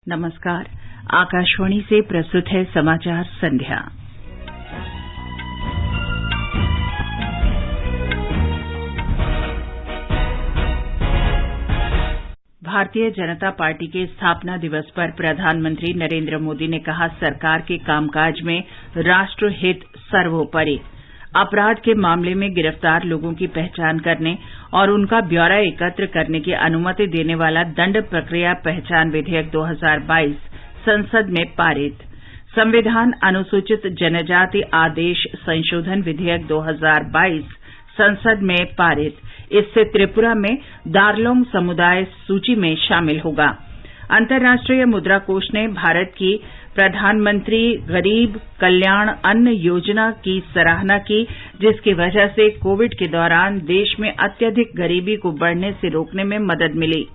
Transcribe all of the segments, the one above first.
नमस्कार। आकाशवाणी से प्रस्तुत है समाचार संध्या। भारतीय जनता पार्टी के स्थापना दिवस पर प्रधानमंत्री नरेंद्र मोदी ने कहा, सरकार के कामकाज में राष्ट्र हित सर्वोपरि। अपराध के मामले में गिरफ्तार लोगों की पहचान करने और उनका ब्यौरा एकत्र करने की अनुमति देने वाला दंड प्रक्रिया पहचान विधेयक 2022 संसद में पारित। संविधान अनुसूचित जनजाति आदेश संशोधन विधेयक 2022 संसद में पारित। इससे त्रिपुरा में दार्लोंग समुदाय सूची में शामिल होगा। अंतर्राष्ट्रीय मुद्रा कोष ने भारत की प्रधानमंत्री गरीब कल्याण अन्न योजना की सराहना की, जिसकी वजह से कोविड के दौरान देश में अत्यधिक गरीबी को बढ़ने से रोकने में मदद मिली।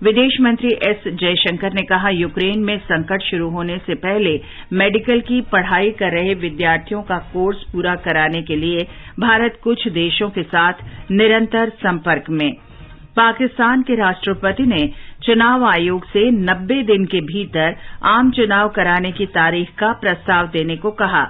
विदेश मंत्री एस जयशंकर ने कहा, यूक्रेन में संकट शुरू होने से पहले मेडिकल की पढ़ाई कर रहे विद्यार्थियों का कोर्स पूरा कराने के लिए भारत कुछ देशों के साथ निरंतर संपर्क में। पाकिस्तान के राष्ट्रपति ने चुनाव आयोग से 90 दिन के भीतर आम चुनाव कराने की तारीख का प्रस्ताव देने को कहा।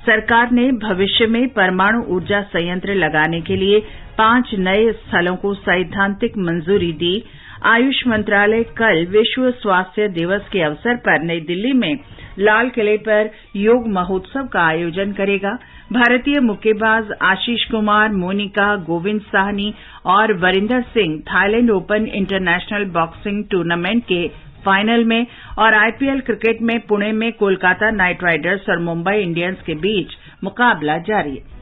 सरकार ने भविष्य में परमाणु ऊर्जा संयंत्र लगाने के लिए 5 नए स्थलों को सैद्धांतिक मंजूरी दी। आयुष मंत्रालय कल विश्व स्वास्थ्य दिवस के अवसर पर नई दिल्ली में लाल किले पर योग महोत्सव का आयोजन करेगा। भारतीय मुक्केबाज आशीष कुमार, मोनिका, गोविंद साहनी और Varinder Singh Thailand open international boxing tournament के फाइनल में और आईपीएल क्रिकेट में पुणे में कोलकाता नाइट राइडर्स और मुंबई इंडियंस के बीच मुकाबला जारी है।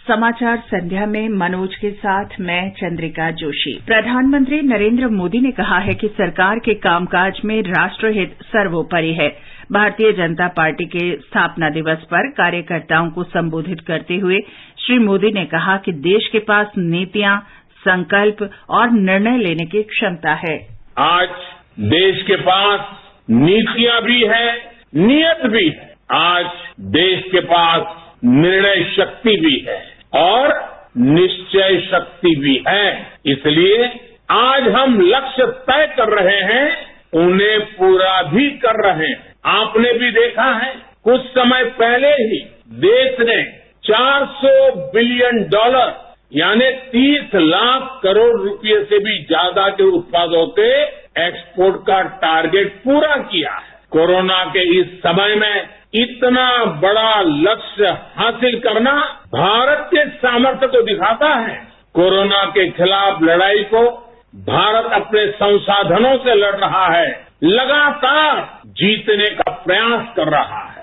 समाचार संध्या में मनोज के साथ मैं चंद्रिका जोशी। प्रधानमंत्री नरेंद्र मोदी ने कहा है कि सरकार के कामकाज में राष्ट्रहित सर्वोपरि है। भारतीय जनता पार्टी के स्थापना दिवस पर कार्यकर्ताओं को संबोधित करते हुए श्री मोदी ने कहा कि देश के पास नीतियां, संकल्प और निर्णय लेने की क्षमता है। आज देश के पास नीतियां भी है, नियत भी है। आज देश के पास निर्णय शक्ति भी है और निश्चय शक्ति भी है। इसलिए आज हम लक्ष्य तय कर रहे हैं, उन्हें पूरा भी कर रहे हैं। आपने भी देखा है, कुछ समय पहले ही देश ने $400 बिलियन यानी 30 लाख करोड़ रुपए से भी ज्यादा के उत्पादों के एक्सपोर्ट का टारगेट पूरा किया है। कोरोना के इस समय में इतना बड़ा लक्ष्य हासिल करना भारत के सामर्थ्य को दिखाता है। कोरोना के खिलाफ लड़ाई को भारत अपने संसाधनों से लड़ रहा है, लगातार जीतने का प्रयास कर रहा है।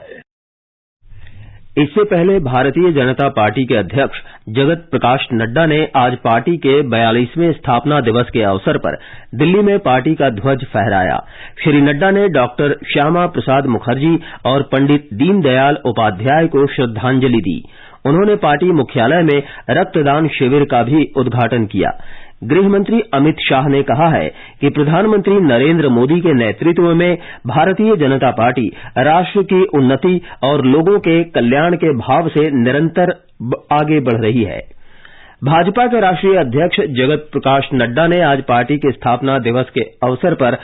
इससे पहले भारतीय जनता पार्टी के अध्यक्ष जगत प्रकाश नड्डा ने आज पार्टी के 42वें स्थापना दिवस के अवसर पर दिल्ली में पार्टी का ध्वज फहराया। श्री नड्डा ने डॉक्टर श्यामा प्रसाद मुखर्जी और पंडित दीनदयाल उपाध्याय को श्रद्धांजलि दी। उन्होंने पार्टी मुख्यालय में रक्तदान शिविर का भी उद्घाटन किया। गृहमंत्री अमित शाह ने कहा है कि प्रधानमंत्री नरेंद्र मोदी के नेतृत्व में भारतीय जनता पार्टी राष्ट्र की उन्नति और लोगों के कल्याण के भाव से निरंतर आगे बढ़ रही है। भाजपा के राष्ट्रीय अध्यक्ष जगत प्रकाश नड्डा ने आज पार्टी के स्थापना दिवस के अवसर पर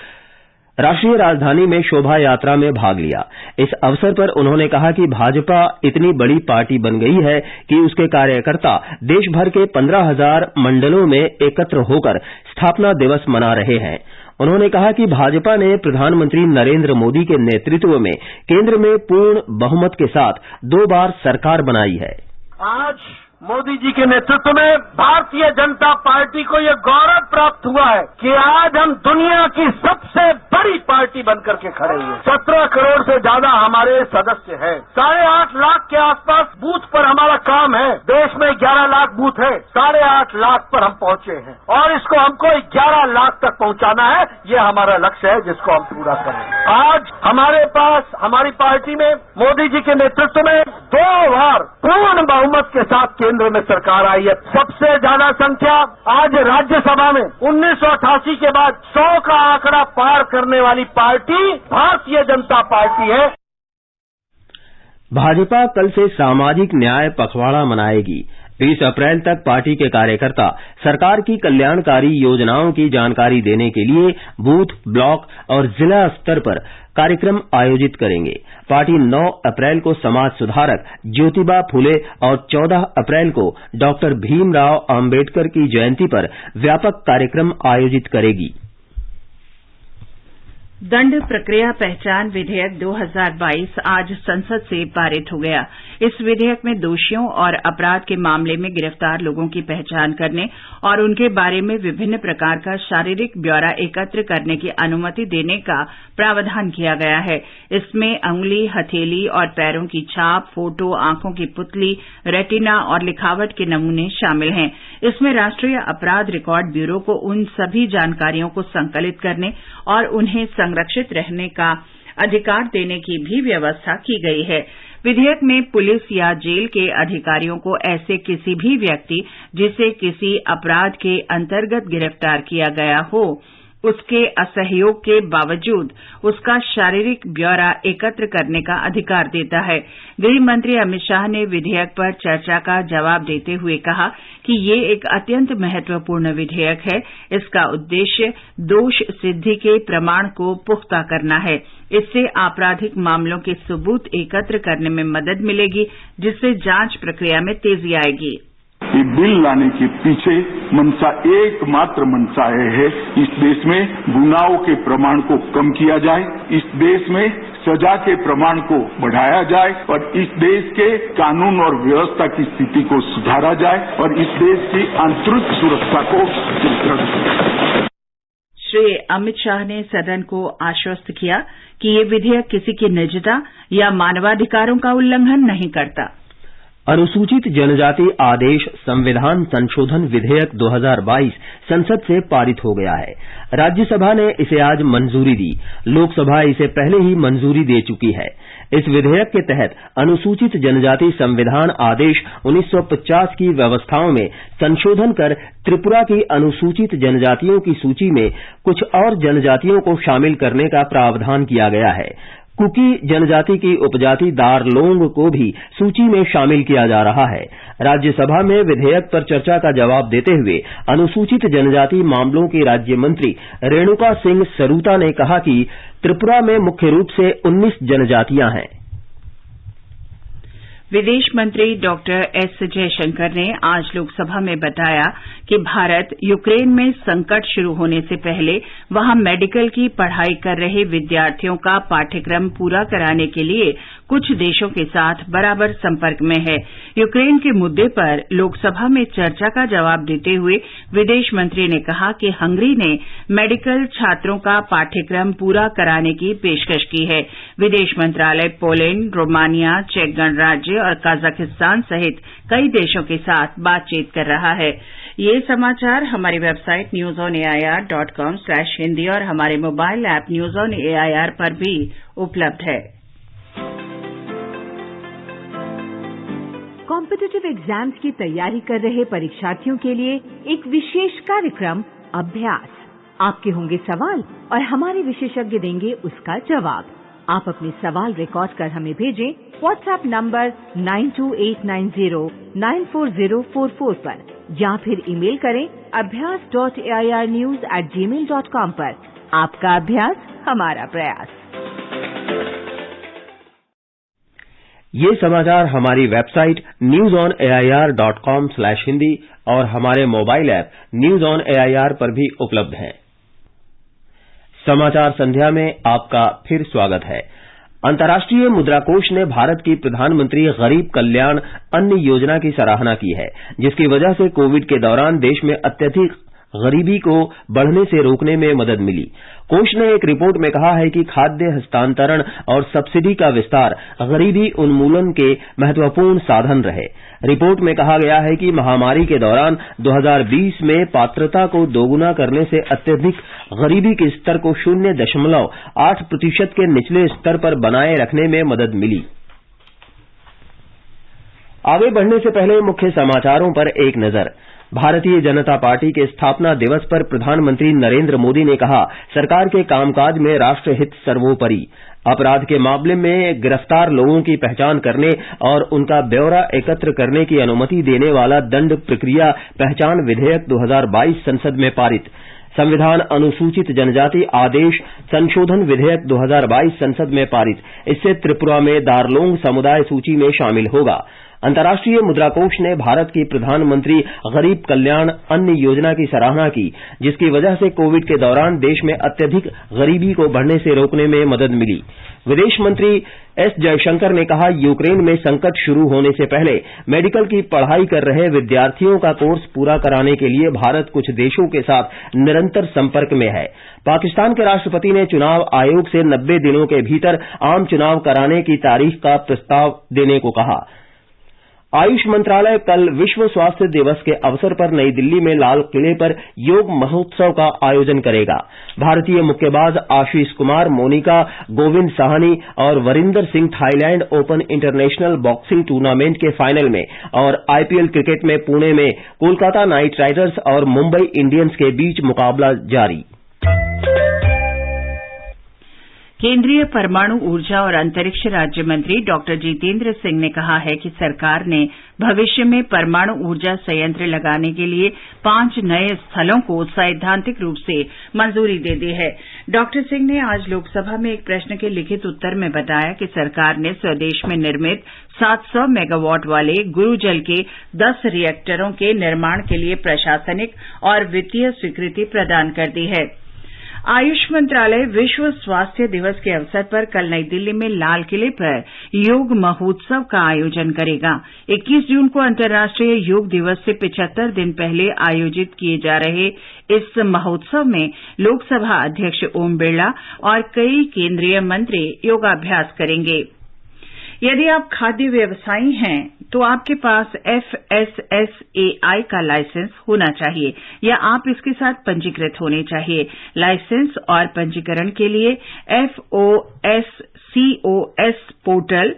राष्ट्रीय राजधानी में शोभा यात्रा में भाग लिया। इस अवसर पर उन्होंने कहा कि भाजपा इतनी बड़ी पार्टी बन गई है कि उसके कार्यकर्ता देश भर के 15,000 मंडलों में एकत्र होकर स्थापना दिवस मना रहे हैं। उन्होंने कहा कि भाजपा ने प्रधानमंत्री नरेंद्र मोदी के नेतृत्व में केंद्र में पूर्ण बहुमत के साथ 2 बार सरकार बनाई है। आज मोदी जी के नेतृत्व में भारतीय जनता पार्टी को यह गौरव प्राप्त हुआ है कि आज हम दुनिया की सबसे बड़ी पार्टी बनकर के खड़े हुए। 17 करोड़ से ज्यादा हमारे सदस्य हैं। 8.5 लाख के आसपास बूथ पर हमारा काम है। देश में 11 लाख बूथ है, 8.5 लाख पर हम पहुंचे हैं और इसको हमको 11 लाख तक पहुंचाना है। ये हमारा लक्ष्य है जिसको हम पूरा करें। आज हमारे पास हमारी पार्टी में मोदी जी के नेतृत्व में 2 बार पूर्ण बहुमत के साथ केंद्र में सरकार आई है। सबसे ज्यादा संख्या आज राज्यसभा में 1988 के बाद 100 का आंकड़ा पार करने वाली पार्टी भारतीय जनता पार्टी है। भाजपा कल से सामाजिक न्याय पखवाड़ा मनाएगी। 30 अप्रैल तक पार्टी के कार्यकर्ता सरकार की कल्याणकारी योजनाओं की जानकारी देने के लिए बूथ, ब्लॉक और जिला स्तर पर कार्यक्रम आयोजित करेंगे। पार्टी 9 अप्रैल को समाज सुधारक ज्योतिबा फुले और 14 अप्रैल को डॉक्टर भीमराव अंबेडकर की जयंती पर व्यापक कार्यक्रम आयोजित करेगी। दंड प्रक्रिया पहचान विधेयक 2022 आज संसद से पारित हो गया। इस विधेयक में दोषियों और अपराध के मामले में गिरफ्तार लोगों की पहचान करने और उनके बारे में विभिन्न प्रकार का शारीरिक ब्यौरा एकत्र करने की अनुमति देने का प्रावधान किया गया है। इसमें अंगुली, हथेली और पैरों की छाप, फोटो, आंखों की पुतली, रेटिना और लिखावट के नमूने शामिल हैं। इसमें राष्ट्रीय अपराध रिकॉर्ड ब्यूरो को उन सभी जानकारियों को संकलित करने और उन्हें संरक्षित रहने का अधिकार देने की भी व्यवस्था की गई है। विधेयक में पुलिस या जेल के अधिकारियों को ऐसे किसी भी व्यक्ति जिसे किसी अपराध के अंतर्गत गिरफ्तार किया गया हो, उसके असहयोग के बावजूद उसका शारीरिक ब्यौरा एकत्र करने का अधिकार देता है। गृह मंत्री अमित शाह ने विधेयक पर चर्चा का जवाब देते हुए कहा कि ये एक अत्यंत महत्वपूर्ण विधेयक है। इसका उद्देश्य दोष सिद्धि के प्रमाण को पुख्ता करना है। इससे आपराधिक मामलों के सबूत एकत्र करने में मदद मिलेगी, जिससे जांच प्रक्रिया में तेजी आएगी। ये बिल लाने के पीछे मंशा एकमात्र मंशा है इस देश में गुनाहों के प्रमाण को कम किया जाए, इस देश में सजा के प्रमाण को बढ़ाया जाए और इस देश के कानून और व्यवस्था की स्थिति को सुधारा जाए और इस देश की आंतरिक सुरक्षा को सुदृढ़ किया। श्री अमित शाह ने सदन को आश्वस्त किया कि ये विधेयक किसी की निजता या मानवाधिकारों का उल्लंघन नहीं करता। अनुसूचित जनजाति आदेश संविधान संशोधन विधेयक 2022 संसद से पारित हो गया है। राज्यसभा ने इसे आज मंजूरी दी। लोकसभा इसे पहले ही मंजूरी दे चुकी है। इस विधेयक के तहत अनुसूचित जनजाति संविधान आदेश 1950 की व्यवस्थाओं में संशोधन कर त्रिपुरा की अनुसूचित जनजातियों की सूची में कुछ और जनजातियों को शामिल करने का प्रावधान किया गया है। कुकी जनजाति की उपजाति दारलोंग को भी सूची में शामिल किया जा रहा है। राज्यसभा में विधेयक पर चर्चा का जवाब देते हुए अनुसूचित जनजाति मामलों की राज्य मंत्री रेणुका सिंह सरूता ने कहा कि त्रिपुरा में मुख्य रूप से 19 जनजातियां हैं। विदेश मंत्री डॉक्टर एस जयशंकर ने आज लोकसभा में बताया कि भारत यूक्रेन में संकट शुरू होने से पहले वहां मेडिकल की पढ़ाई कर रहे विद्यार्थियों का पाठ्यक्रम पूरा कराने के लिए कुछ देशों के साथ बराबर संपर्क में है। यूक्रेन के मुद्दे पर लोकसभा में चर्चा का जवाब देते हुए विदेश मंत्री ने कहा कि हंगरी ने मेडिकल छात्रों का पाठ्यक्रम पूरा कराने की पेशकश की है। विदेश मंत्रालय पोलैंड, रोमानिया, चेक गणराज्य और कजाकिस्तान सहित कई देशों के साथ बातचीत कर रहा है। ये समाचार हमारी वेबसाइट newsonair.com/hindi और हमारे mobile app news on AIR पर भी उपलब्ध है। कॉम्पिटिटिव एग्जाम्स की तैयारी कर रहे परीक्षार्थियों के लिए एक विशेष कार्यक्रम अभ्यास। आपके होंगे सवाल और हमारे विशेषज्ञ देंगे उसका जवाब। आप अपने सवाल रिकॉर्ड कर हमें भेजें व्हाट्सएप नंबर 9289094044 पर या फिर ईमेल करें abhyas.airnews@gmail.com पर। आपका अभ्यास हमारा प्रयास। ये समाचार हमारी वेबसाइट newsonair.com/hindi और हमारे mobile app news on AIR पर भी उपलब्ध हैं। समाचार संध्या में आपका फिर स्वागत है। अंतर्राष्ट्रीय मुद्रा कोष ने भारत की प्रधानमंत्री गरीब कल्याण अन्न योजना की सराहना की है, जिसकी वजह से कोविड के दौरान देश में अत्यधिक गरीबी को बढ़ने से रोकने में मदद मिली। कोष ने एक रिपोर्ट में कहा है कि खाद्य हस्तांतरण और सब्सिडी का विस्तार गरीबी उन्मूलन के महत्वपूर्ण साधन रहे। रिपोर्ट में कहा गया है कि महामारी के दौरान 2020 में पात्रता को दोगुना करने से अत्यधिक गरीबी के स्तर को 0.8% के निचले स्तर पर बनाए रखने में मदद मिली। आगे बढ़ने से पहले मुख्य समाचारों पर एक नजर। भारतीय जनता पार्टी के स्थापना दिवस पर प्रधानमंत्री नरेंद्र मोदी ने कहा, सरकार के कामकाज में राष्ट्रहित सर्वोपरि। अपराध के मामले में गिरफ्तार लोगों की पहचान करने और उनका ब्यौरा एकत्र करने की अनुमति देने वाला दंड प्रक्रिया पहचान विधेयक 2022 संसद में पारित। संविधान अनुसूचित जनजाति आदेश संशोधन विधेयक 2022 संसद में पारित। इससे त्रिपुरा में दारलोंग समुदाय सूची में शामिल होगा। अंतर्राष्ट्रीय मुद्रा कोष ने भारत की प्रधानमंत्री गरीब कल्याण अन्न योजना की सराहना की, जिसकी वजह से कोविड के दौरान देश में अत्यधिक गरीबी को बढ़ने से रोकने में मदद मिली। विदेश मंत्री एस जयशंकर ने कहा, यूक्रेन में संकट शुरू होने से पहले मेडिकल की पढ़ाई कर रहे विद्यार्थियों का कोर्स पूरा कराने के लिए भारत कुछ देशों के साथ निरंतर संपर्क में है। पाकिस्तान के राष्ट्रपति ने चुनाव आयोग से 90 दिनों के भीतर आम चुनाव कराने की तारीख का प्रस्ताव देने को कहा। आयुष मंत्रालय कल विश्व स्वास्थ्य दिवस के अवसर पर नई दिल्ली में लाल किले पर योग महोत्सव का आयोजन करेगा। भारतीय मुक्केबाज आशीष कुमार, मोनिका, गोविंद साहनी और Varinder Singh Thailand open international boxing tournament के फाइनल में और आईपीएल क्रिकेट में पुणे में कोलकाता नाइट राइडर्स और मुंबई इंडियंस के बीच मुकाबला जारी। केंद्रीय परमाणु ऊर्जा और अंतरिक्ष राज्य मंत्री डॉक्टर जितेंद्र सिंह ने कहा है कि सरकार ने भविष्य में परमाणु ऊर्जा संयंत्र लगाने के लिए 5 नए स्थलों को सैद्धांतिक रूप से मंजूरी दे दी है। डॉक्टर सिंह ने आज लोकसभा में एक प्रश्न के लिखित उत्तर में बताया कि सरकार ने स्वदेश में निर्मित 700 मेगावाट वाले गुरुजल के 10 रिएक्टरों के निर्माण के लिए प्रशासनिक और वित्तीय स्वीकृति प्रदान कर दी है। आयुष मंत्रालय विश्व स्वास्थ्य दिवस के अवसर पर कल नई दिल्ली में लाल किले पर योग महोत्सव का आयोजन करेगा। 21 जून को अंतर्राष्ट्रीय योग दिवस से 75 दिन पहले आयोजित किए जा रहे इस महोत्सव में लोकसभा अध्यक्ष ओम बिरला और कई केंद्रीय मंत्री योगाभ्यास करेंगे। यदि आप खाद्य व्यवसायी हैं तो आपके पास FSSAI का लाइसेंस होना चाहिए या आप इसके साथ पंजीकृत होने चाहिए। लाइसेंस और पंजीकरण के लिए FOSCOS पोर्टल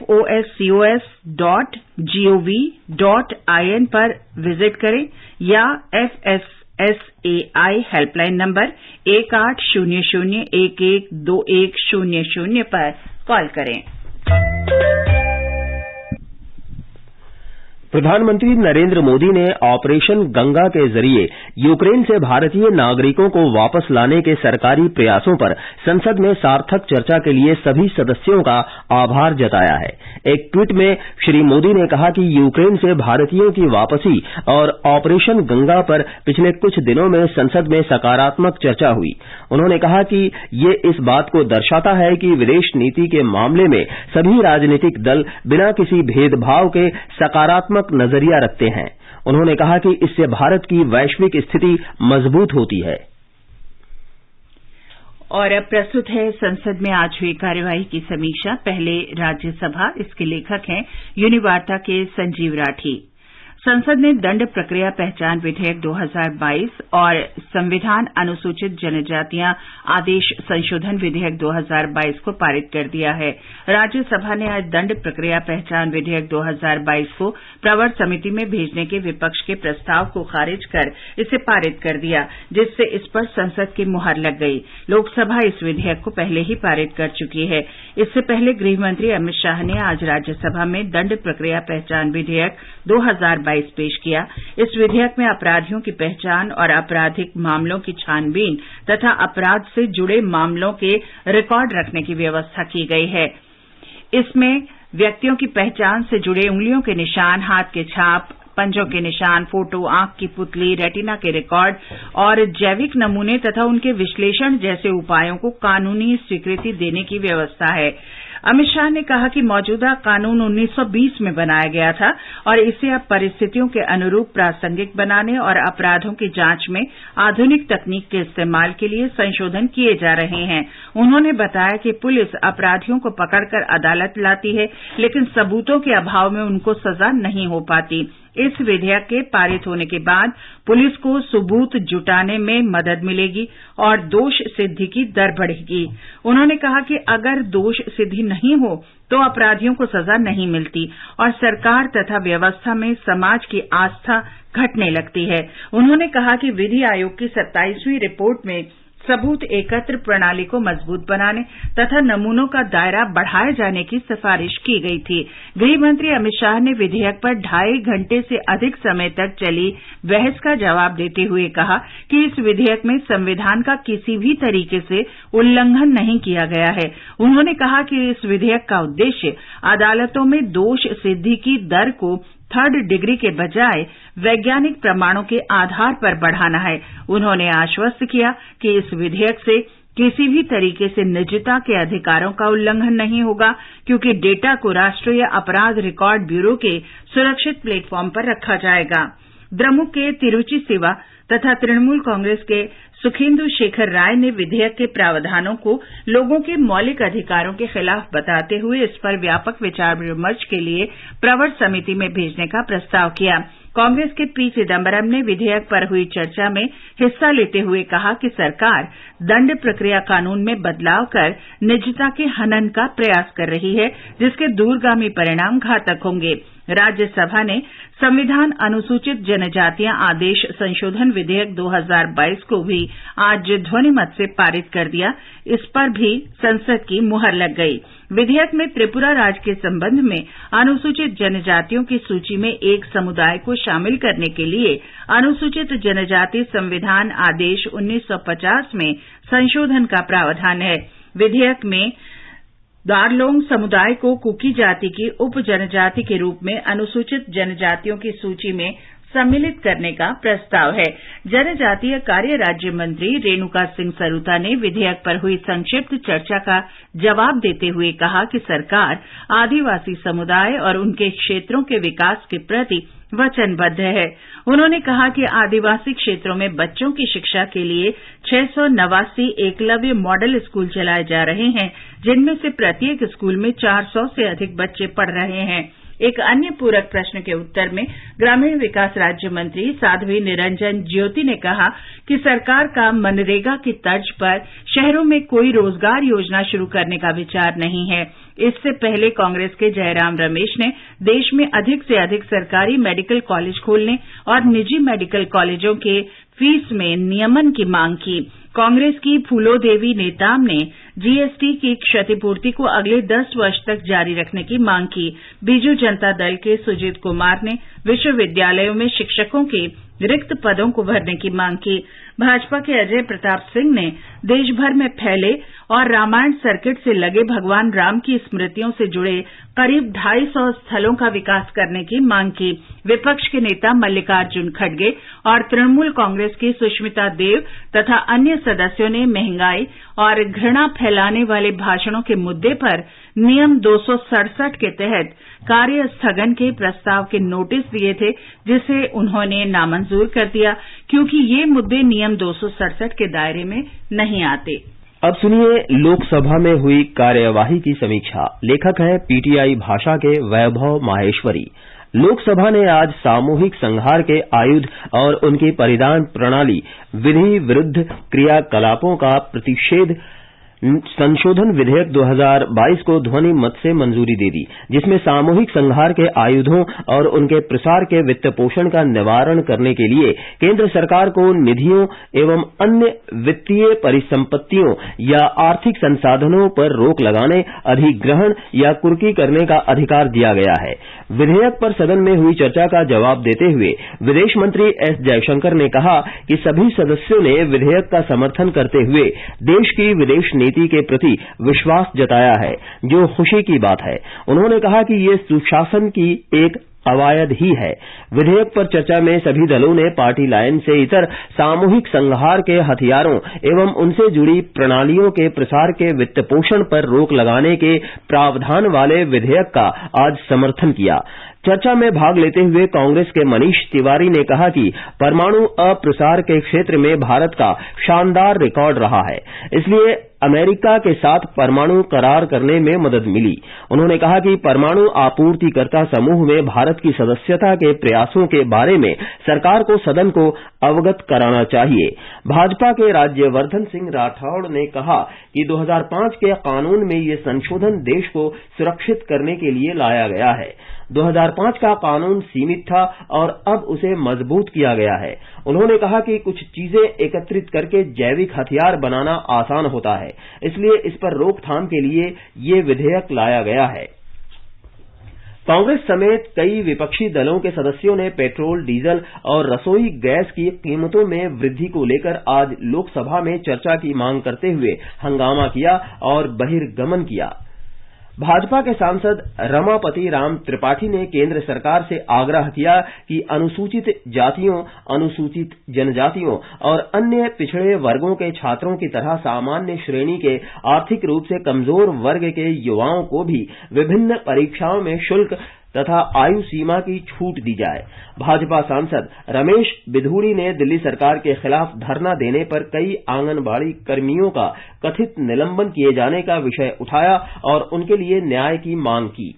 foscos.gov.in पर विजिट करें या FSSAI हेल्पलाइन नंबर 1800112100 पर कॉल करें। प्रधानमंत्री नरेंद्र मोदी ने ऑपरेशन गंगा के जरिए यूक्रेन से भारतीय नागरिकों को वापस लाने के सरकारी प्रयासों पर संसद में सार्थक चर्चा के लिए सभी सदस्यों का आभार जताया है। एक ट्वीट में श्री मोदी ने कहा कि यूक्रेन से भारतीयों की वापसी और ऑपरेशन गंगा पर पिछले कुछ दिनों में संसद में सकारात्मक चर्चा हुई। उन्होंने कहा कि ये इस बात को दर्शाता है कि विदेश नीति के मामले में सभी राजनीतिक दल बिना किसी भेदभाव के सकारात्मक नजरिया रखते हैं। उन्होंने कहा कि इससे भारत की वैश्विक स्थिति मजबूत होती है। और अब प्रस्तुत है संसद में आज हुई कार्यवाही की समीक्षा। पहले राज्यसभा, इसके लेखक हैं यूनिवार्ता के संजीव राठी। संसद ने दंड प्रक्रिया पहचान विधेयक 2022 और संविधान अनुसूचित जनजातियां आदेश संशोधन विधेयक 2022 को पारित कर दिया है। राज्यसभा ने आज दंड प्रक्रिया पहचान विधेयक 2022 को प्रवर समिति में भेजने के विपक्ष के प्रस्ताव को खारिज कर इसे पारित कर दिया, जिससे इस पर संसद की मुहर लग गई। लोकसभा इस विधेयक को पहले ही पारित कर चुकी है। इससे पहले गृहमंत्री अमित शाह ने आज राज्यसभा में दंड प्रक्रिया पहचान विधेयक 2022 पेश किया। इस विधेयक में अपराधियों की पहचान और आपराधिक मामलों की छानबीन तथा अपराध से जुड़े मामलों के रिकॉर्ड रखने की व्यवस्था की गई है। इसमें व्यक्तियों की पहचान से जुड़े उंगलियों के निशान, हाथ के छाप, पंजों के निशान, फोटो, आंख की पुतली, रेटिना के रिकॉर्ड और जैविक नमूने तथा उनके विश्लेषण जैसे उपायों को कानूनी स्वीकृति देने की व्यवस्था है। अमित शाह ने कहा कि मौजूदा कानून 1920 में बनाया गया था और इसे अब परिस्थितियों के अनुरूप प्रासंगिक बनाने और अपराधों की जांच में आधुनिक तकनीक के इस्तेमाल के लिए संशोधन किए जा रहे हैं। उन्होंने बताया कि पुलिस अपराधियों को पकड़कर अदालत लाती है, लेकिन सबूतों के अभाव में उनको सजा नहीं हो पाती। इस विधेयक के पारित होने के बाद पुलिस को सबूत जुटाने में मदद मिलेगी और दोष सिद्धि की दर बढ़ेगी। उन्होंने कहा कि अगर दोष सिद्धि नहीं हो तो अपराधियों को सजा नहीं मिलती और सरकार तथा व्यवस्था में समाज की आस्था घटने लगती है। उन्होंने कहा कि विधि आयोग की 27वीं रिपोर्ट में सबूत एकत्र प्रणाली को मजबूत बनाने तथा नमूनों का दायरा बढ़ाए जाने की सिफारिश की गई थी। गृह मंत्री अमित शाह ने विधेयक पर 2.5 घंटे से अधिक समय तक चली बहस का जवाब देते हुए कहा कि इस विधेयक में संविधान का किसी भी तरीके से उल्लंघन नहीं किया गया है। उन्होंने कहा कि इस विधेयक का उद्देश्य अदालतों में दोष सिद्धि की दर को 3rd डिग्री के बजाय वैज्ञानिक प्रमाणों के आधार पर बढ़ाना है। उन्होंने आश्वस्त किया कि इस विधेयक से किसी भी तरीके से निजता के अधिकारों का उल्लंघन नहीं होगा, क्योंकि डेटा को राष्ट्रीय अपराध रिकॉर्ड ब्यूरो के सुरक्षित प्लेटफॉर्म पर रखा जाएगा। द्रमुक के तिरुचि सिवा तथा तृणमूल कांग्रेस के सुखेंदु शेखर राय ने विधेयक के प्रावधानों को लोगों के मौलिक अधिकारों के खिलाफ बताते हुए इस पर व्यापक विचार विमर्श के लिए प्रवर समिति में भेजने का प्रस्ताव किया। कांग्रेस के पी चिदम्बरम ने विधेयक पर हुई चर्चा में हिस्सा लेते हुए कहा कि सरकार दंड प्रक्रिया कानून में बदलाव कर निजता के हनन का प्रयास कर रही है, जिसके दूरगामी परिणाम घातक होंगे। राज्यसभा ने संविधान अनुसूचित जनजातियां आदेश संशोधन विधेयक 2022 को भी आज ध्वनिमत से पारित कर दिया। इस पर भी संसद की मुहर लग गई। विधेयक में त्रिपुरा राज्य के संबंध में अनुसूचित जनजातियों की सूची में एक समुदाय को शामिल करने के लिए अनुसूचित जनजाति संविधान आदेश 1950 में संशोधन का प्रावधान है। विधेयक में दारलोंग समुदाय को कुकी जाति की उप जनजाति के रूप में अनुसूचित जनजातियों की सूची में सम्मिलित करने का प्रस्ताव है। जनजातीय कार्य राज्य मंत्री रेणुका सिंह सरूता ने विधेयक पर हुई संक्षिप्त चर्चा का जवाब देते हुए कहा कि सरकार आदिवासी समुदाय और उनके क्षेत्रों के विकास के प्रति वचनबद्ध है। उन्होंने कहा कि आदिवासी क्षेत्रों में बच्चों की शिक्षा के लिए 689 एकलव्य मॉडल स्कूल चलाए जा रहे हैं, जिनमें से प्रत्येक स्कूल में 400 से अधिक बच्चे पढ़ रहे हैं। एक अन्य पूरक प्रश्न के उत्तर में ग्रामीण विकास राज्य मंत्री साध्वी निरंजन ज्योति ने कहा कि सरकार का मनरेगा की तर्ज पर शहरों में कोई रोजगार योजना शुरू करने का विचार नहीं है। इससे पहले कांग्रेस के जयराम रमेश ने देश में अधिक से अधिक सरकारी मेडिकल कॉलेज खोलने और निजी मेडिकल कॉलेजों के फीस में नियमन की मांग की। कांग्रेस की फूलोदेवी नेताम ने जीएसटी की क्षतिपूर्ति को अगले 10 वर्ष तक जारी रखने की मांग की। बीजू जनता दल के सुजीत कुमार ने विश्वविद्यालयों में शिक्षकों के रिक्त पदों को भरने की मांग की। भाजपा के अजय प्रताप सिंह ने देश भर में फैले और रामायण सर्किट से लगे भगवान राम की स्मृतियों से जुड़े करीब 250 स्थलों का विकास करने की मांग की। विपक्ष के नेता मल्लिकार्जुन खड़गे और तृणमूल कांग्रेस की सुष्मिता देव तथा अन्य सदस्यों ने महंगाई और घृणा फैलाने वाले भाषणों के मुद्दे पर नियम 267 के तहत कार्य स्थगन के प्रस्ताव के नोटिस दिए थे, जिसे उन्होंने नामंजूर कर दिया क्योंकि ये मुद्दे नियम 267 के दायरे में नहीं आते। अब सुनिए लोकसभा में हुई कार्यवाही की समीक्षा। लेखक हैं पीटीआई भाषा के वैभव माहेश्वरी। लोकसभा ने आज सामूहिक संहार के आयुध और उनकी परिधान प्रणाली विधि विरुद्ध क्रियाकलापों का प्रतिषेध संशोधन विधेयक 2022 को ध्वनि मत से मंजूरी दे दी, जिसमें सामूहिक संहार के आयुधों और उनके प्रसार के वित्त पोषण का निवारण करने के लिए केंद्र सरकार को निधियों एवं अन्य वित्तीय परिसंपत्तियों या आर्थिक संसाधनों पर रोक लगाने, अधिग्रहण या कुर्की करने का अधिकार दिया गया है। विधेयक पर सदन में हुई चर्चा का जवाब देते हुए विदेश मंत्री एस जयशंकर ने कहा कि सभी सदस्यों ने विधेयक का समर्थन करते हुए देश की विदेश नीति के प्रति विश्वास जताया है, जो खुशी की बात है। उन्होंने कहा कि ये सुशासन की एक अवायद ही है। विधेयक पर चर्चा में सभी दलों ने पार्टी लाइन से इतर सामूहिक संहार के हथियारों एवं उनसे जुड़ी प्रणालियों के प्रसार के वित्त पोषण पर रोक लगाने के प्रावधान वाले विधेयक का आज समर्थन किया। चर्चा में भाग लेते हुए कांग्रेस के मनीष तिवारी ने कहा कि परमाणु अप्रसार के क्षेत्र में भारत का शानदार रिकॉर्ड रहा है, इसलिए अमेरिका के साथ परमाणु करार करने में मदद मिली। उन्होंने कहा कि परमाणु आपूर्तिकर्ता समूह में भारत की सदस्यता के प्रयासों के बारे में सरकार को सदन को अवगत कराना चाहिए। भाजपा के राज्यवर्धन सिंह राठौड़ ने कहा कि 2005 के कानून में ये संशोधन देश को सुरक्षित करने के लिए लाया गया है। 2005 का कानून सीमित था और अब उसे मजबूत किया गया है। उन्होंने कहा कि कुछ चीजें एकत्रित करके जैविक हथियार बनाना आसान होता है, इसलिए इस पर रोकथाम के लिए ये विधेयक लाया गया है। कांग्रेस समेत कई विपक्षी दलों के सदस्यों ने पेट्रोल, डीजल और रसोई गैस की कीमतों में वृद्धि को लेकर आज लोकसभा में चर्चा की मांग करते हुए हंगामा किया और बहिर्गमन किया। भाजपा के सांसद रमापति राम त्रिपाठी ने केंद्र सरकार से आग्रह किया कि अनुसूचित जातियों, अनुसूचित जनजातियों और अन्य पिछड़े वर्गों के छात्रों की तरह सामान्य श्रेणी के आर्थिक रूप से कमजोर वर्ग के युवाओं को भी विभिन्न परीक्षाओं में शुल्क तथा आयु सीमा की छूट दी जाए। भाजपा सांसद रमेश बिधूड़ी ने दिल्ली सरकार के खिलाफ धरना देने पर कई आंगनबाड़ी कर्मियों का कथित निलंबन किए जाने का विषय उठाया और उनके लिए न्याय की मांग की।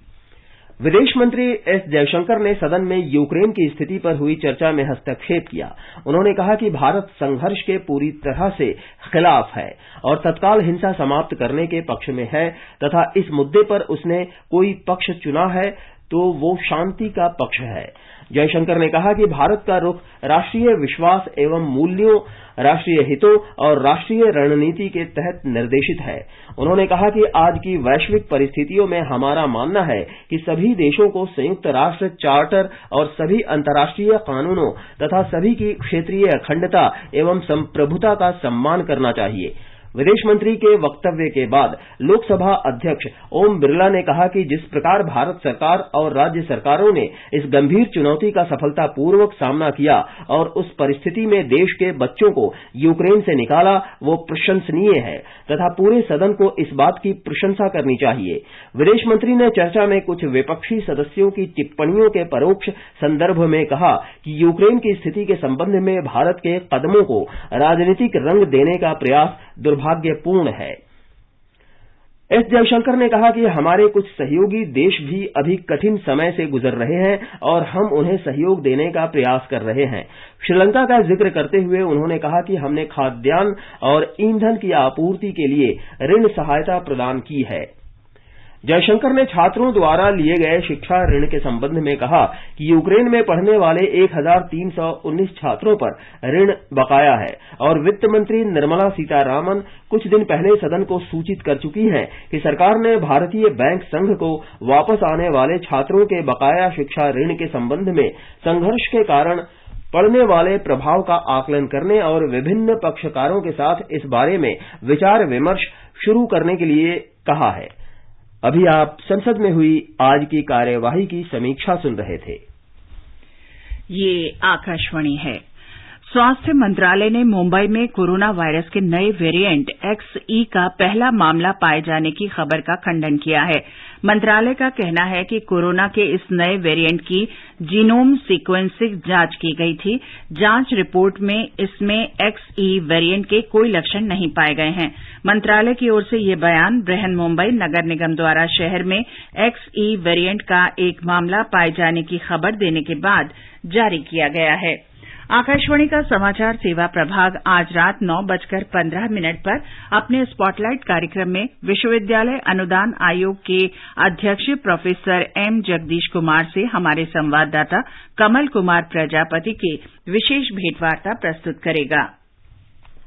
विदेश मंत्री एस जयशंकर ने सदन में यूक्रेन की स्थिति पर हुई चर्चा में हस्तक्षेप किया। उन्होंने कहा कि भारत संघर्ष के पूरी तरह से खिलाफ है और तत्काल हिंसा समाप्त करने के पक्ष में है तथा इस मुद्दे पर उसने कोई पक्ष चुना है तो वो शांति का पक्ष है। जयशंकर ने कहा कि भारत का रुख राष्ट्रीय विश्वास एवं मूल्यों, राष्ट्रीय हितों और राष्ट्रीय रणनीति के तहत निर्देशित है। उन्होंने कहा कि आज की वैश्विक परिस्थितियों में हमारा मानना है कि सभी देशों को संयुक्त राष्ट्र चार्टर और सभी अंतर्राष्ट्रीय कानूनों तथा सभी की क्षेत्रीय अखंडता एवं संप्रभुता का सम्मान करना चाहिए। विदेश मंत्री के वक्तव्य के बाद लोकसभा अध्यक्ष ओम बिरला ने कहा कि जिस प्रकार भारत सरकार और राज्य सरकारों ने इस गंभीर चुनौती का सफलतापूर्वक सामना किया और उस परिस्थिति में देश के बच्चों को यूक्रेन से निकाला, वो प्रशंसनीय है तथा पूरे सदन को इस बात की प्रशंसा करनी चाहिए। विदेश मंत्री ने चर्चा में कुछ विपक्षी सदस्यों की टिप्पणियों के परोक्ष संदर्भ में कहा कि यूक्रेन की स्थिति के संबंध में भारत के कदमों को राजनीतिक रंग देने का प्रयास दुर्भाग्यपूर्ण है। एस जयशंकर ने कहा कि हमारे कुछ सहयोगी देश भी अभी कठिन समय से गुजर रहे हैं और हम उन्हें सहयोग देने का प्रयास कर रहे हैं। श्रीलंका का जिक्र करते हुए उन्होंने कहा कि हमने खाद्यान्न और ईंधन की आपूर्ति के लिए ऋण सहायता प्रदान की है। जयशंकर ने छात्रों द्वारा लिए गए शिक्षा ऋण के संबंध में कहा कि यूक्रेन में पढ़ने वाले 1319 छात्रों पर ऋण बकाया है और वित्त मंत्री निर्मला सीतारामन कुछ दिन पहले सदन को सूचित कर चुकी हैं कि सरकार ने भारतीय बैंक संघ को वापस आने वाले छात्रों के बकाया शिक्षा ऋण के संबंध में संघर्ष के कारण पड़ने वाले प्रभाव का आकलन करने और विभिन्न पक्षकारों के साथ इस बारे में विचार विमर्श शुरू करने के लिए कहा है। अभी आप संसद में हुई आज की कार्यवाही की समीक्षा सुन रहे थे। ये आकाशवाणी है। स्वास्थ्य मंत्रालय ने मुंबई में कोरोना वायरस के नए वेरिएंट XE का पहला मामला पाए जाने की खबर का खंडन किया है। मंत्रालय का कहना है कि कोरोना के इस नए वेरिएंट की जीनोम सीक्वेंसिंग जांच की गई थी। जांच रिपोर्ट में इसमें XE वेरिएंट के कोई लक्षण नहीं पाए गए हैं। मंत्रालय की ओर से यह बयान बृहन मुंबई नगर निगम द्वारा शहर में XE वेरिएंट का एक मामला पाए जाने की खबर देने के बाद जारी किया गया है। आकाशवाणी का समाचार सेवा प्रभाग आज रात 9:15 पर अपने स्पॉटलाइट कार्यक्रम में विश्वविद्यालय अनुदान आयोग के अध्यक्ष प्रोफेसर एम जगदीश कुमार से हमारे संवाददाता कमल कुमार प्रजापति की विशेष भेंटवार्ता प्रस्तुत करेगा।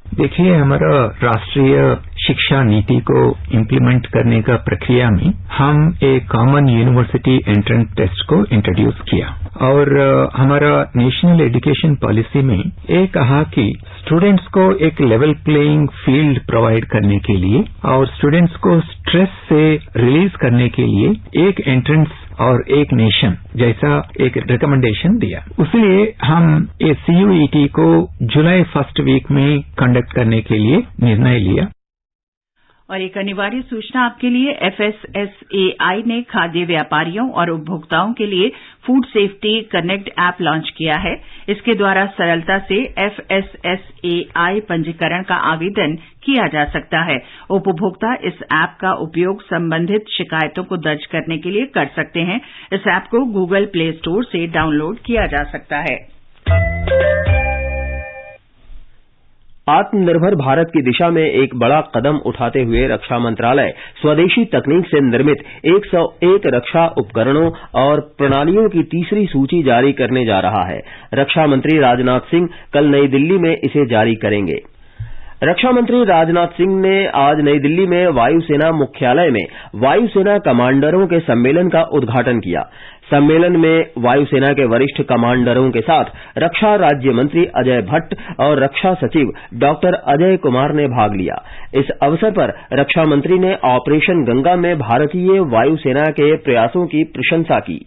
देखिए, हमारा राष्ट्रीय शिक्षा नीति को इम्प्लीमेंट करने का प्रक्रिया में हम एक कॉमन यूनिवर्सिटी एंट्रेंस टेस्ट को इंट्रोड्यूस किया और हमारा नेशनल एजुकेशन पॉलिसी में ये कहा कि स्टूडेंट्स को एक लेवल प्लेइंग फील्ड प्रोवाइड करने के लिए और स्टूडेंट्स को स्ट्रेस से रिलीज करने के लिए एक एंट्रेंस और एक नेशन जैसा एक रिकमेंडेशन दिया। इसलिए हम ये CUET को जुलाई 1st वीक में कंडक्ट करने के लिए निर्णय लिया। और एक अनिवार्य सूचना आपके लिए, FSSAI ने खाद्य व्यापारियों और उपभोक्ताओं के लिए food safety connect app launch किया है। इसके द्वारा सरलता से FSSAI पंजीकरण का आवेदन किया जा सकता है। उपभोक्ता इस ऐप का उपयोग संबंधित शिकायतों को दर्ज करने के लिए कर सकते हैं। इस ऐप को गूगल प्ले स्टोर से डाउनलोड किया जा सकता है। आत्मनिर्भर भारत की दिशा में एक बड़ा कदम उठाते हुए रक्षा मंत्रालय स्वदेशी तकनीक से निर्मित 101 रक्षा उपकरणों और प्रणालियों की तीसरी सूची जारी करने जा रहा है। रक्षा मंत्री राजनाथ सिंह कल नई दिल्ली में इसे जारी करेंगे। रक्षा मंत्री राजनाथ सिंह ने आज नई दिल्ली में वायुसेना मुख्यालय में वायुसेना कमांडरों के सम्मेलन का उद्घाटन किया। सम्मेलन में वायुसेना के वरिष्ठ कमांडरों के साथ रक्षा राज्य मंत्री अजय भट्ट और रक्षा सचिव डॉक्टर अजय कुमार ने भाग लिया। इस अवसर पर रक्षा मंत्री ने ऑपरेशन गंगा में भारतीय वायुसेना के प्रयासों की प्रशंसा की।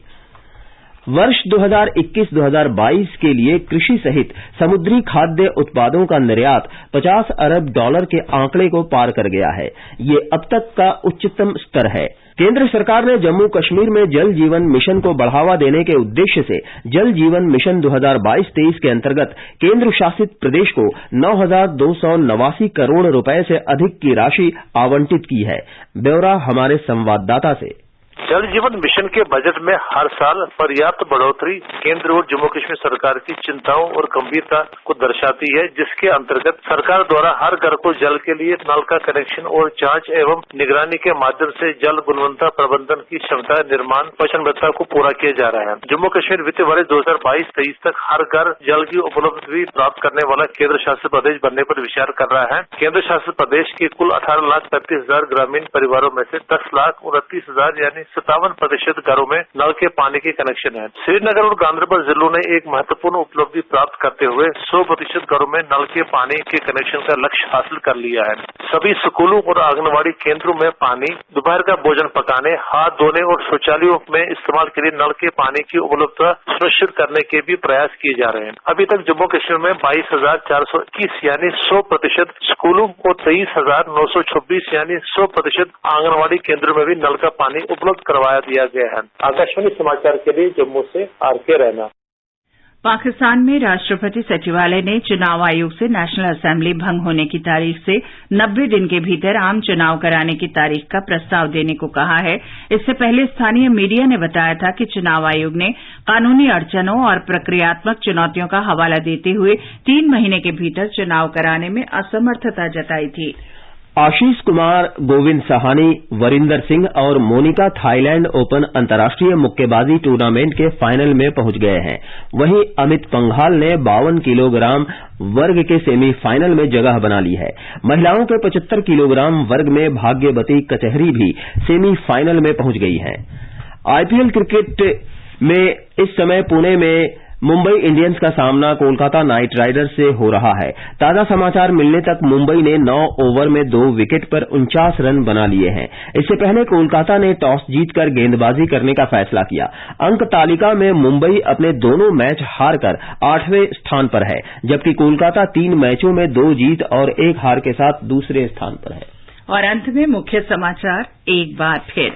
वर्ष 2021-2022 के लिए कृषि सहित समुद्री खाद्य उत्पादों का निर्यात $50 अरब के आंकड़े को पार कर गया है। ये अब तक का उच्चतम स्तर है। केंद्र सरकार ने जम्मू कश्मीर में जल जीवन मिशन को बढ़ावा देने के उद्देश्य से जल जीवन मिशन 2022-23 के अंतर्गत केंद्र शासित प्रदेश को 9,289 करोड़ रुपए से अधिक की राशि आवंटित की है। ब्यौरा हमारे संवाददाता से। जल जीवन मिशन के बजट में हर साल पर्याप्त बढ़ोतरी केंद्र और जम्मू कश्मीर सरकार की चिंताओं और गंभीरता को दर्शाती है, जिसके अंतर्गत सरकार द्वारा हर घर को जल के लिए नल का कनेक्शन और जांच एवं निगरानी के माध्यम से जल गुणवत्ता प्रबंधन की क्षमता निर्माण वचनबद्धता को पूरा किया जा रहा है। जम्मू कश्मीर वित्तीय वर्ष 2022-23 तक हर घर जल की उपलब्धि प्राप्त करने वाला केंद्र शासित प्रदेश बनने पर विचार कर रहा है। केंद्र शासित प्रदेश के कुल 18,35,000 ग्रामीण परिवारों में से 10,29,000 यानी 57% घरों में नल के पानी के कनेक्शन है। श्रीनगर और गांधरबल जिलों ने एक महत्वपूर्ण उपलब्धि प्राप्त करते हुए 100% घरों में नल के पानी के कनेक्शन का लक्ष्य हासिल कर लिया है। सभी स्कूलों और आंगनबाड़ी केंद्रों में पानी, दोपहर का भोजन पकाने, हाथ धोने और शौचालयों में इस्तेमाल के लिए नल के पानी की उपलब्धता सुनिश्चित करने के भी प्रयास किए जा रहे हैं। अभी तक जम्मू कश्मीर में 22,421 यानी 100% स्कूलों और 23,926 यानी 100% आंगनबाड़ी केंद्रों में भी नल का पानी उपलब्ध करवाया दिया गया है। आकाशवाणी समाचार के लिए जम्मू से आर.के. रैना। पाकिस्तान में राष्ट्रपति सचिवालय ने चुनाव आयोग से नेशनल असेंबली भंग होने की तारीख से 90 दिन के भीतर आम चुनाव कराने की तारीख का प्रस्ताव देने को कहा है। इससे पहले स्थानीय मीडिया ने बताया था कि चुनाव आयोग ने कानूनी अड़चनों और प्रक्रियात्मक चुनौतियों का हवाला देते हुए 3 महीने के भीतर चुनाव कराने में असमर्थता जताई थी। आशीष कुमार, गोविंद सहानी, वरिंदर सिंह और मोनिका थाईलैंड ओपन अंतर्राष्ट्रीय मुक्केबाजी टूर्नामेंट के फाइनल में पहुंच गए हैं। वहीं अमित पंघाल ने 52 किलोग्राम वर्ग के सेमीफाइनल में जगह बना ली है। महिलाओं के 75 किलोग्राम वर्ग में भाग्यवती कचहरी भी सेमीफाइनल में पहुंच गई हैं। आईपीएल क्रिकेट में इस समय पुणे में मुंबई इंडियंस का सामना कोलकाता नाइट राइडर्स से हो रहा है। ताजा समाचार मिलने तक मुंबई ने 9 ओवर में 2 विकेट पर 49 रन बना लिए हैं। इससे पहले कोलकाता ने टॉस जीतकर गेंदबाजी करने का फैसला किया। अंक तालिका में मुंबई अपने दोनों मैच हारकर 8वें स्थान पर है, जबकि कोलकाता 3 मैचों में 2 जीत और 1 हार के साथ दूसरे स्थान पर है। और अंत में मुख्य समाचार एक बार फिर।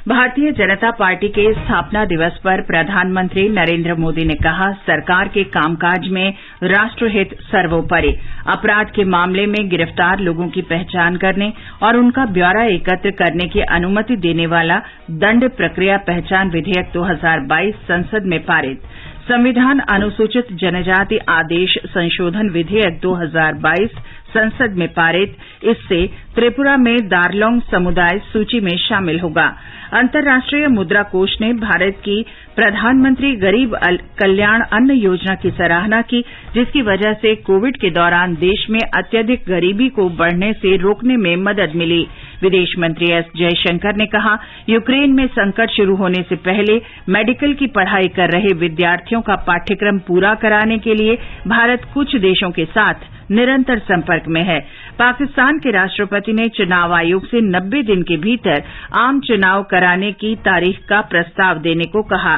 भारतीय जनता पार्टी के स्थापना दिवस पर प्रधानमंत्री नरेंद्र मोदी ने कहा, सरकार के कामकाज में राष्ट्रहित सर्वोपरि। अपराध के मामले में गिरफ्तार लोगों की पहचान करने और उनका ब्यौरा एकत्र करने की अनुमति देने वाला दंड प्रक्रिया पहचान विधेयक 2022 संसद में पारित। संविधान अनुसूचित जनजाति आदेश संशोधन विधेयक 2022 संसद में पारित। इससे त्रिपुरा में दार्लोंग समुदाय सूची में शामिल होगा। अंतर्राष्ट्रीय मुद्रा कोष ने भारत की प्रधानमंत्री गरीब कल्याण अन्न योजना की सराहना की, जिसकी वजह से कोविड के दौरान देश में अत्यधिक गरीबी को बढ़ने से रोकने में मदद मिली। विदेश मंत्री एस जयशंकर ने कहा, यूक्रेन में संकट शुरू होने से पहले मेडिकल की पढ़ाई कर रहे विद्यार्थियों का पाठ्यक्रम पूरा कराने के लिए भारत कुछ देशों के साथ निरंतर संपर्क में है। पाकिस्तान के राष्ट्रपति ने चुनाव आयोग से 90 दिन के भीतर आम चुनाव कराने की तारीख का प्रस्ताव देने को कहा।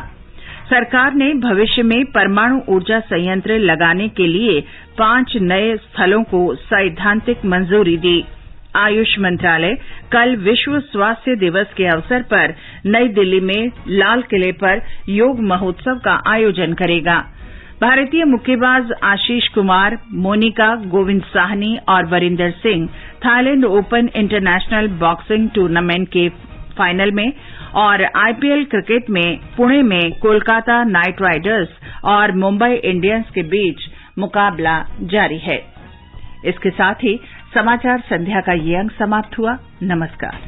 सरकार ने भविष्य में परमाणु ऊर्जा संयंत्र लगाने के लिए 5 नए स्थलों को सैद्धांतिक मंजूरी दी। आयुष मंत्रालय कल विश्व स्वास्थ्य दिवस के अवसर पर नई दिल्ली में लाल किले पर योग महोत्सव का आयोजन करेगा। भारतीय मुक्केबाज आशीष कुमार, मोनिका, गोविंद साहनी और Varinder Singh Thailand open international boxing tournament के फाइनल में और आईपीएल क्रिकेट में पुणे में कोलकाता नाइट राइडर्स और मुंबई इंडियंस के बीच मुकाबला जारी है। इसके साथ ही समाचार संध्या का ये अंक समाप्त हुआ। नमस्कार।